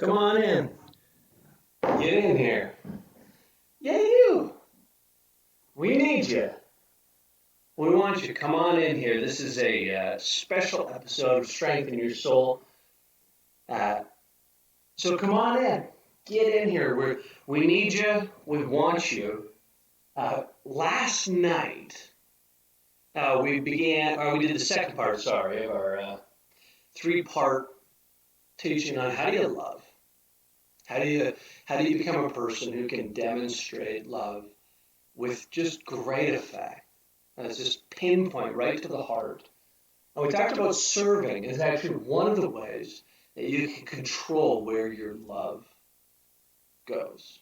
Come on in. Get in here. Yeah, you. We need you. We want you to come on in here. This is a special episode of Strengthen Your Soul. So come on in. Get in here. We need you. We want you. Last night, we did the second part, of our three-part teaching on how do you love. How do you become a person who can demonstrate love with just great effect? It's just pinpoint right to the heart. And we talked about serving is actually one of the ways that you can control where your love goes.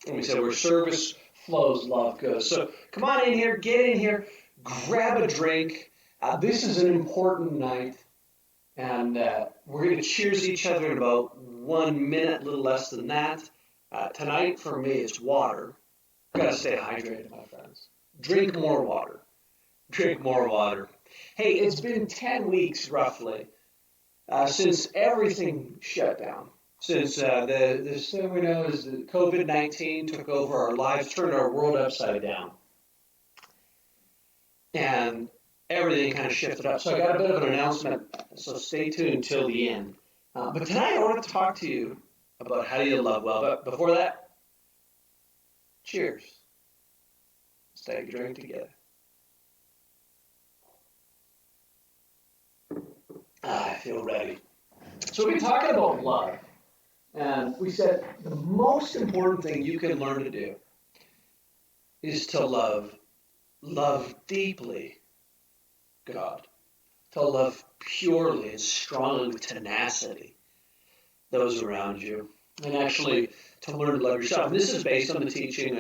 And we said where service flows, love goes. So come on in here, get in here, grab a drink. This is an important night. And we're going to cheers each other in about 1 minute, a little less than that. Tonight, for me, it's water. You've got to stay hydrated, my friends. Drink more water. Drink more water. Hey, it's been 10 weeks, roughly, since everything shut down. Since this thing we know is that COVID-19 took over our lives, turned our world upside down. And everything kind of shifted up. So I got a bit of an announcement, so stay tuned until the end. But tonight I want to talk to you about how do you love well. But before that, cheers. Let's take a drink together. I feel ready. So we've been talking about love. And we said the most important thing you can learn to do is to love deeply God, to love purely and strongly with tenacity those around you, and actually to learn to love yourself. And this is based on the teaching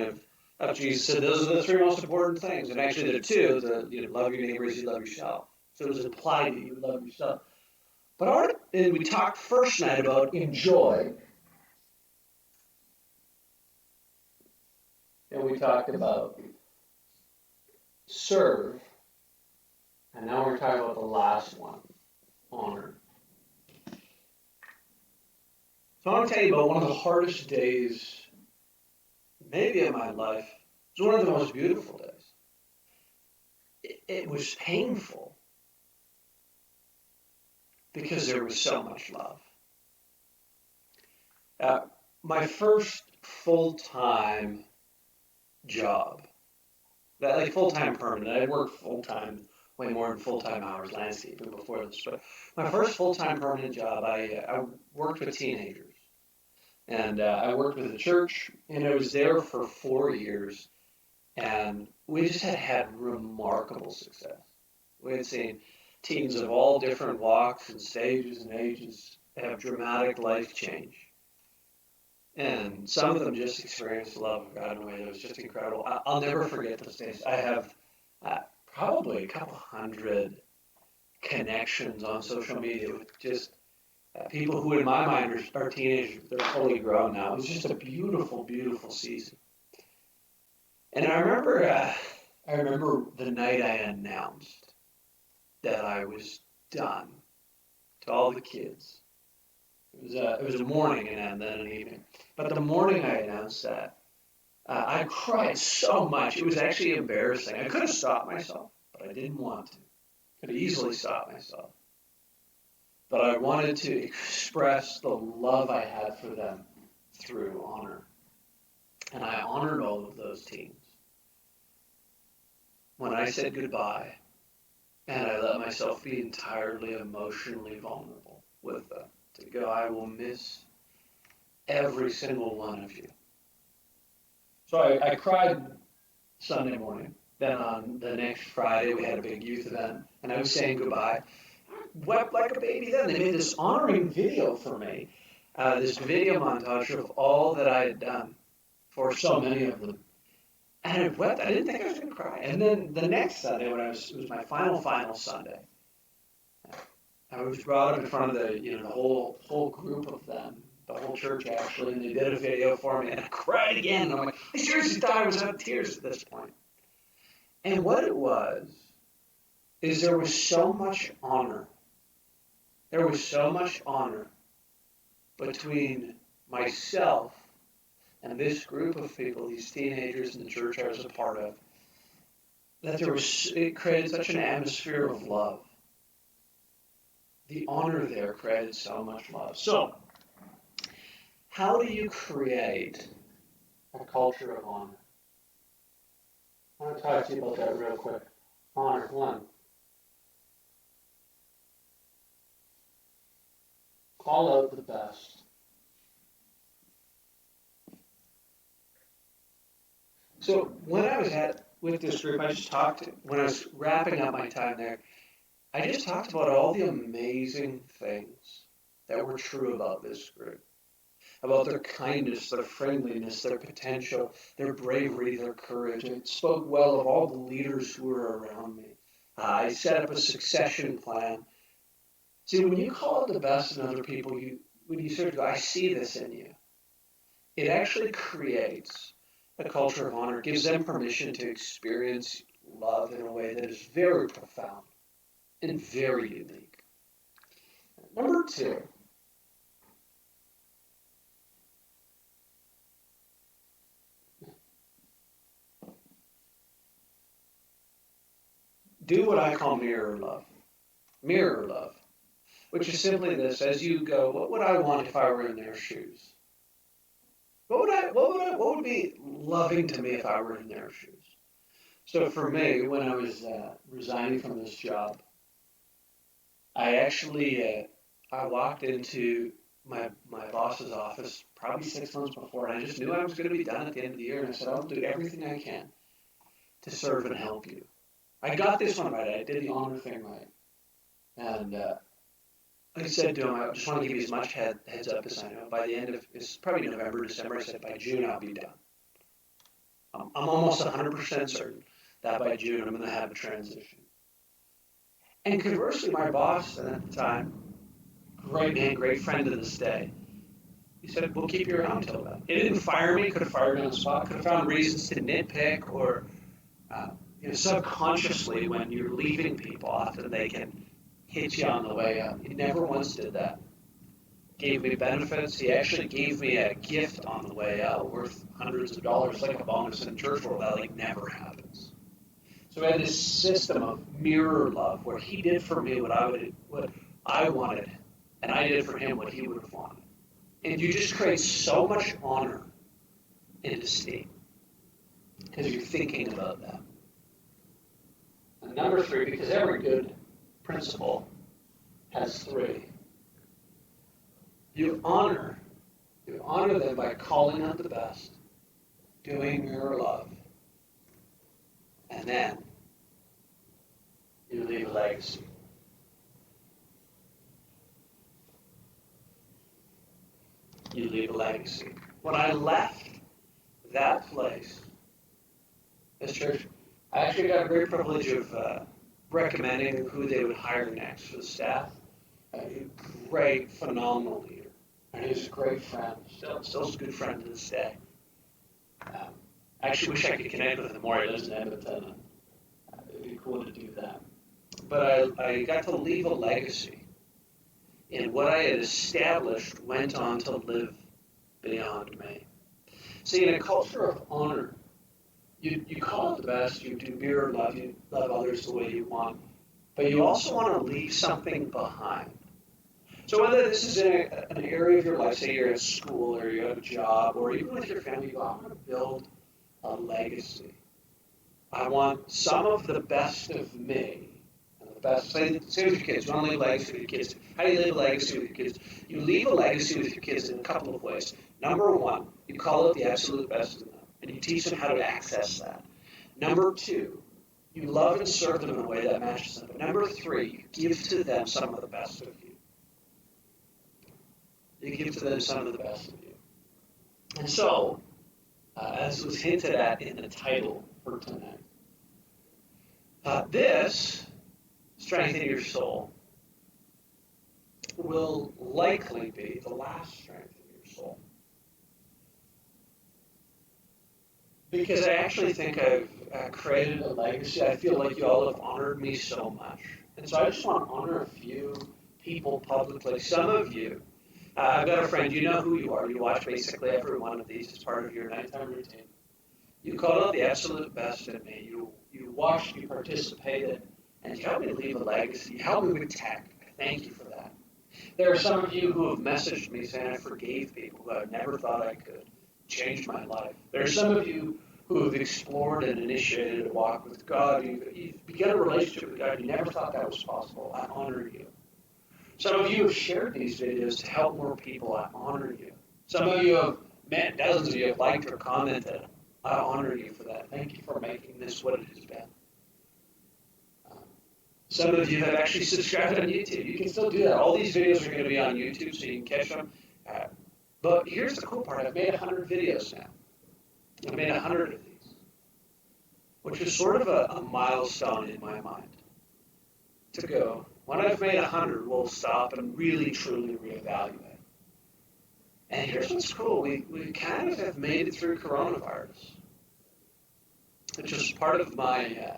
of Jesus. So those are the three most important things. And actually there are two, love your neighbor as you love yourself. So it was implied that you would love yourself. And we talked first night about enjoy. And we talked about serve. And now we're talking about the last one, honor. So I want to tell you about one of the hardest days, maybe in my life. It was one of the most beautiful days. It was painful because there was so much love. My first full-time job, like full-time permanent, I worked full-time, way more than full-time hours landscaping before this. But my first full-time permanent job, I worked with teenagers. And I worked with a church, and I was there for 4 years. And we just had remarkable success. We had seen teens of all different walks and stages and ages have dramatic life change. And some of them just experienced the love of God in a way that was just incredible. I'll never forget those days. I have probably a couple hundred connections on social media with just people who in my mind are teenagers. They're fully grown now. It was just a beautiful, beautiful season. And I remember the night I announced that I was done to all the kids. It was a morning and then an evening. But the morning I announced that, I cried so much. It was actually embarrassing. I could have stopped myself, but I didn't want to. Could have easily stopped myself. But I wanted to express the love I had for them through honor. And I honored all of those teens. When I said goodbye, and I let myself be entirely emotionally vulnerable with them, to go, I will miss every single one of you. So I cried Sunday morning. Then on the next Friday, we had a big youth event, and I was saying goodbye. Wept like a baby then. They made this honoring video for me, this video montage of all that I had done for so many of them. And I wept. I didn't think I was going to cry. And then the next Sunday, it was my final Sunday, I was brought up in front of the whole group of them, the whole church actually, and they did a video for me, and I cried again. And I'm like, I seriously thought I was out of tears at this point. And what it was is there was so much honor. There was so much honor between myself and this group of people, these teenagers in the church I was a part of, that it created such an atmosphere of love. The honor there created so much love. So, how do you create a culture of honor? I want to talk to you about that real quick. Honor, one. Call out the best. So when I was with this group, when I was wrapping up my time there, I just talked about all the amazing things that were true about this group. About their kindness, their friendliness, their potential, their bravery, their courage. It spoke well of all the leaders who were around me. I set up a succession plan. See, when you call out the best in other people, when you sort of go, I see this in you, it actually creates a culture of honor, gives them permission to experience love in a way that is very profound and very unique. Number two, do what I call mirror love. Mirror love, which is simply this: as you go, what would I want if I were in their shoes? What would be loving to me if I were in their shoes? So for me, when I was resigning from this job, I actually I walked into my boss's office probably 6 months before, and I just knew I was going to be done at the end of the year, and I said, I'll do everything I can to serve and help you. I got this one right. I did the honor thing right. And I said to him, I just want to give you as much heads up as I know. By the end of, it's probably November, December, I said, by June, I'll be done. I'm almost 100% certain that by June, I'm going to have a transition. And conversely, my boss at the time, great man, great friend to this day, he said, we'll keep you around till then. He didn't fire me, could have fired me on the spot, could have found reasons to nitpick or subconsciously when you're leaving people, often they can hit you on the way up. He never once did that. Gave me benefits. He actually gave me a gift on the way out worth hundreds of dollars, like a bonus in church world. That like never happens. So we had this system of mirror love where he did for me what I wanted, and I did for him what he would have wanted. And you just create so much honor and esteem because you're thinking about that. And number three, because every good principle has three. You honor them by calling out the best, doing mirror love, and then you leave a legacy. You leave a legacy. When I left that place, this church, I actually got a great privilege of recommending who they would hire next for the staff. A great, phenomenal leader. And he was a great friend. Still is a good friend to this day. I actually wish I could connect with him more. He lives in Edmonton. It'd be cool to do that. But I got to leave a legacy. And what I had established went on to live beyond me. See, in a culture of honor, you call it the best, you do mirror love, you love others the way you want, but you also want to leave something behind. So whether this is in an area of your life, say you're at school or you have a job, or even with your family, you go, I want to build a legacy. I want some of the best of me. And the best, say with your kids, you want to leave a legacy with your kids. How do you leave a legacy with your kids? You leave a legacy with your kids in a couple of ways. Number one, you call it the absolute best in them, and you teach them how to access that. Number two, you love and serve them in a way that matches them. But number three, you give to them some of the best of you. You give to them some of the best of you. And so, as was hinted at in the title for tonight, this, strengthen your soul, will likely be the last strength in your soul. Because I actually think I've created a legacy. I feel like you all have honored me so much. And so I just want to honor a few people publicly. Some of you, I've got a friend, you know who you are. You watch basically every one of these as part of your nighttime routine. You called out the absolute best in me. You watched, you participated, and you helped me leave a legacy. You helped me with tech. Thank you for that. There are some of you who have messaged me saying I forgave people who I never thought I could change my life. There are some of you who have explored and initiated a walk with God. You've begun a relationship with God. You never thought that was possible. I honor you. Some of you have shared these videos to help more people. I honor you. Some of you have met, dozens of you have liked or commented. I honor you for that. Thank you for making this what it has been. Some of you have actually subscribed on YouTube. You can still do that. All these videos are going to be on YouTube, so you can catch them. But here's the cool part. I've made 100 videos now. I've made 100 of these, which is sort of a milestone in my mind. To go, when I've made 100, we'll stop and really, truly reevaluate. And here's what's cool. We kind of have made it through coronavirus. It's just part of my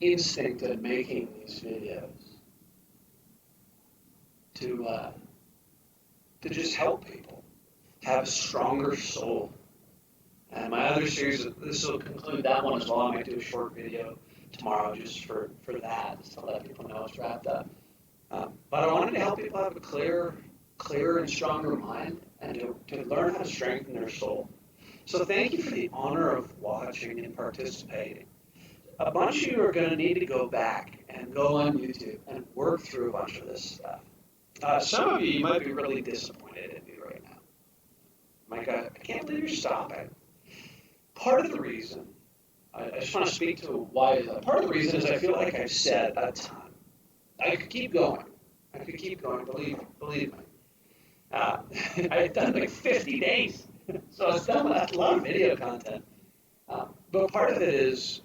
instinct in making these videos to just help people have a stronger soul. And my other series, this will conclude that one as well. I might do a short video tomorrow just for that, just to let people know it's wrapped up. But I wanted to help people have a clearer and stronger mind and to learn how to strengthen their soul. So thank you for the honor of watching and participating. A bunch of you are going to need to go back and go on YouTube and work through a bunch of this stuff. Some of you might be really disappointed in me right now. My God, I can't believe you're stopping. Part of the reason, I just want to speak to why, part of the reason is I feel like I've said a ton. I could keep going. Believe me. I've done like 50 days, so I've done a lot of video content. But part of it is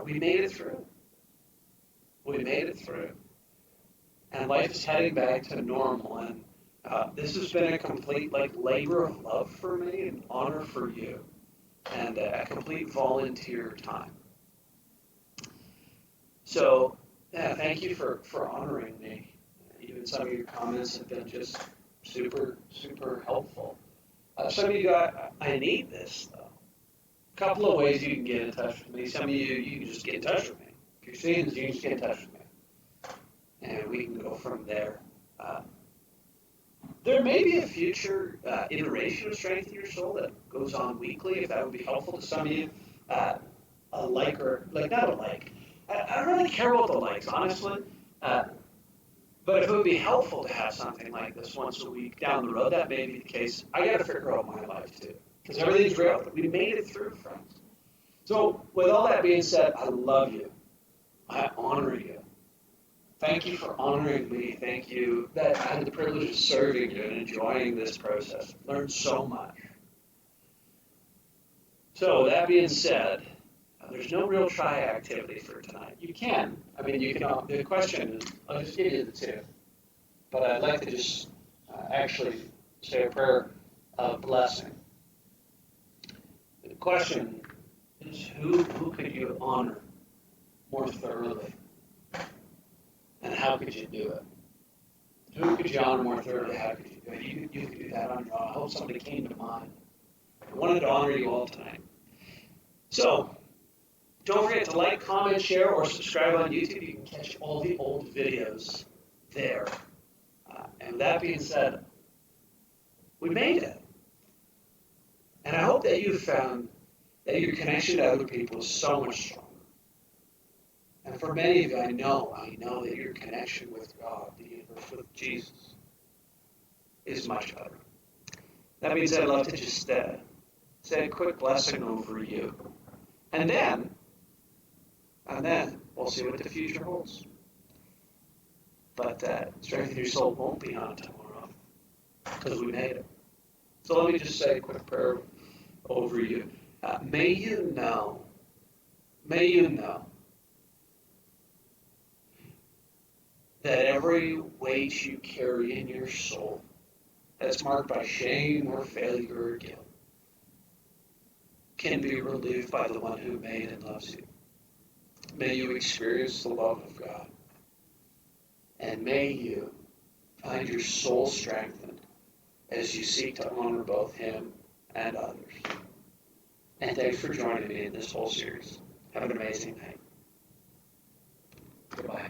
we made it through. And life is heading back to normal. And this has been a complete labor of love for me and honor for you. And a complete volunteer time. So, thank you for honoring me. Even some of your comments have been just super, super helpful. Some of you got, I need this, though. A couple of ways you can get in touch with me. Some of you can just get in touch with me. If you're seeing this, you can just get in touch with me. And we can go from there. There may be a future iteration of Strength in Your Soul that goes on weekly, if that would be helpful to some of you. Not a like. I don't really care about the likes, honestly. But if it would be helpful to have something like this once a week down the road, that may be the case. I got to figure out my life, too. Because everything's real. We made it through, friends. So, with all that being said, I love you. I honor you. Thank you for honoring me. Thank you that I had the privilege of serving you and enjoying this process. Learned so much. So that being said, there's no real try activity for tonight. You can. I mean, you can. The question is, I'll just give you the two. But I'd like to just actually say a prayer of blessing. The question is, who could you honor more thoroughly? And how could you do it? Who could you honor more thoroughly? How could you do it? You could do that on your own. I hope somebody came to mind. I wanted to honor you all tonight. So, don't forget to like, comment, share, or subscribe on YouTube. You can catch all the old videos there. And with that being said, we made it. And I hope that you found that your connection to other people is so much stronger. And for many of you, I know that your connection with God, the universe, with Jesus, is much better. That means I'd love to just say a quick blessing over you. And then we'll see what the future holds. But Strength in Your Soul won't be on tomorrow because we made it. So let me just say a quick prayer over you. May you know that every weight you carry in your soul that's marked by shame or failure or guilt can be relieved by the one who made and loves you. May you experience the love of God. And may you find your soul strengthened as you seek to honor both Him and others. And thanks for joining me in this whole series. Have an amazing night. Goodbye.